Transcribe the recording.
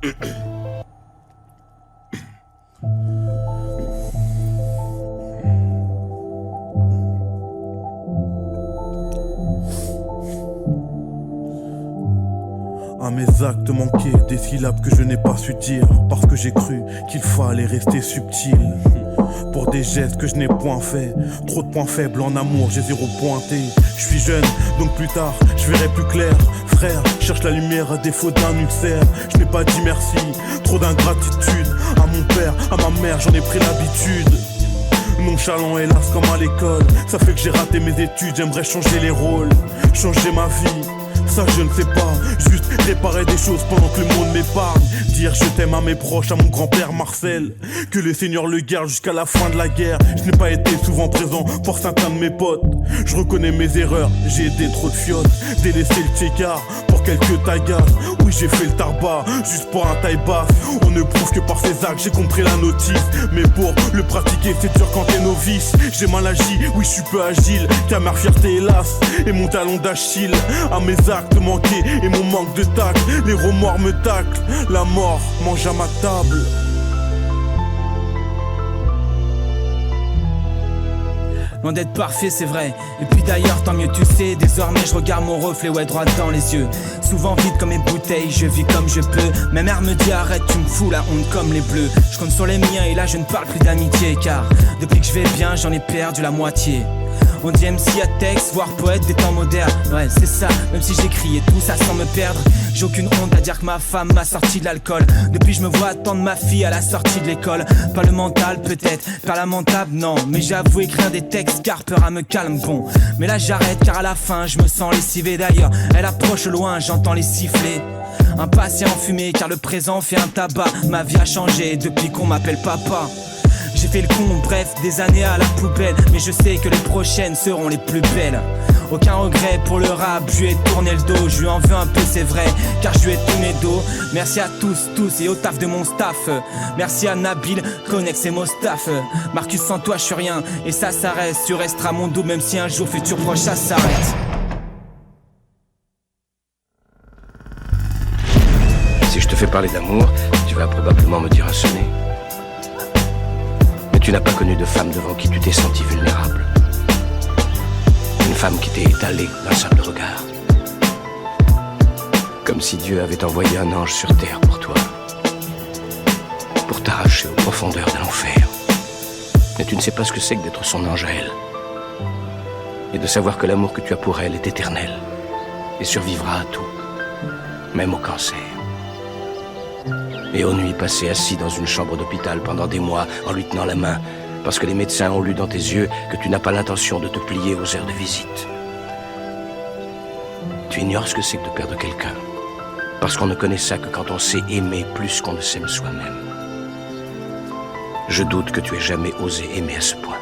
À mes actes manqués, des syllabes que je n'ai pas su dire, parce que j'ai cru qu'il fallait rester subtil. Pour des gestes que je n'ai point fait, trop de points faibles en amour, j'ai zéro pointé. Je suis jeune, donc plus tard, je verrai plus clair. Frère, cherche la lumière à défaut d'un ulcère. Je n'ai pas dit merci, trop d'ingratitude. À mon père, à ma mère, j'en ai pris l'habitude. Nonchalant hélas comme à l'école, ça fait que j'ai raté mes études. J'aimerais changer les rôles, changer ma vie. Ça je ne sais pas, juste réparer des choses pendant que le monde m'épargne. Dire je t'aime à mes proches, à mon grand-père Marcel, que le Seigneur le garde jusqu'à la fin de la guerre. Je n'ai pas été souvent présent pour certains de mes potes. Je reconnais mes erreurs, j'ai aidé trop de fiottes, délaissé le tchécard pour quelques taillas. Oui j'ai fait le tarbat, juste pour un taille basse. On ne prouve que par ses actes, j'ai compris la notice. Mais pour le pratiquer c'est dur quand t'es novice. J'ai mal agi, oui je suis peu agile, qu'amère fierté hélas, et mon talon d'Achille. À mes actes manqués et mon manque de tact, les remords me taclent, la mort mange à ma table. Loin d'être parfait c'est vrai, et puis d'ailleurs tant mieux tu sais. Désormais je regarde mon reflet, ouais droit dans les yeux. Souvent vide comme mes bouteilles, je vis comme je peux. Ma mère me dit arrête, tu me fous la honte comme les bleus. Je compte sur les miens et là je ne parle plus d'amitié, car depuis que je vais bien j'en ai perdu la moitié. On dit MC à texte, voire poète des temps modernes. Ouais c'est ça, même si j'écris et tout ça sans me perdre. J'ai aucune honte à dire que ma femme m'a sorti de l'alcool. Depuis je me vois attendre ma fille à la sortie de l'école. Pas le mental peut-être, pas lamentable non. Mais j'avoue écrire des textes car peur à me calme bon. Mais là j'arrête car à la fin je me sens lessivé d'ailleurs. Elle approche loin, j'entends les sifflets. Un passé enfumé car le présent fait un tabac. Ma vie a changé depuis qu'on m'appelle papa. J'ai fait le con, bref, des années à la poubelle. Mais je sais que les prochaines seront les plus belles. Aucun regret pour le rap, je lui ai tourné le dos. Je lui en veux un peu, c'est vrai, car je lui ai tourné dos. Merci à tous et au taf de mon staff. Merci à Nabil, Connex et Mostaf. Marcus, sans toi je suis rien, et ça s'arrête. Tu resteras mon dos, même si un jour futur proche ça s'arrête. Si je te fais parler d'amour, tu vas probablement me dire un sonnet. Tu n'as pas connu de femme devant qui tu t'es senti vulnérable. Une femme qui t'est étalée d'un simple regard. Comme si Dieu avait envoyé un ange sur terre pour toi. Pour t'arracher aux profondeurs de l'enfer. Mais tu ne sais pas ce que c'est que d'être son ange à elle. Et de savoir que l'amour que tu as pour elle est éternel. Et survivra à tout. Même au cancer. Et aux nuits passées assis dans une chambre d'hôpital pendant des mois en lui tenant la main parce que les médecins ont lu dans tes yeux que tu n'as pas l'intention de te plier aux heures de visite. Tu ignores ce que c'est que de perdre quelqu'un parce qu'on ne connaît ça que quand on sait aimer plus qu'on ne s'aime soi-même. Je doute que tu aies jamais osé aimer à ce point.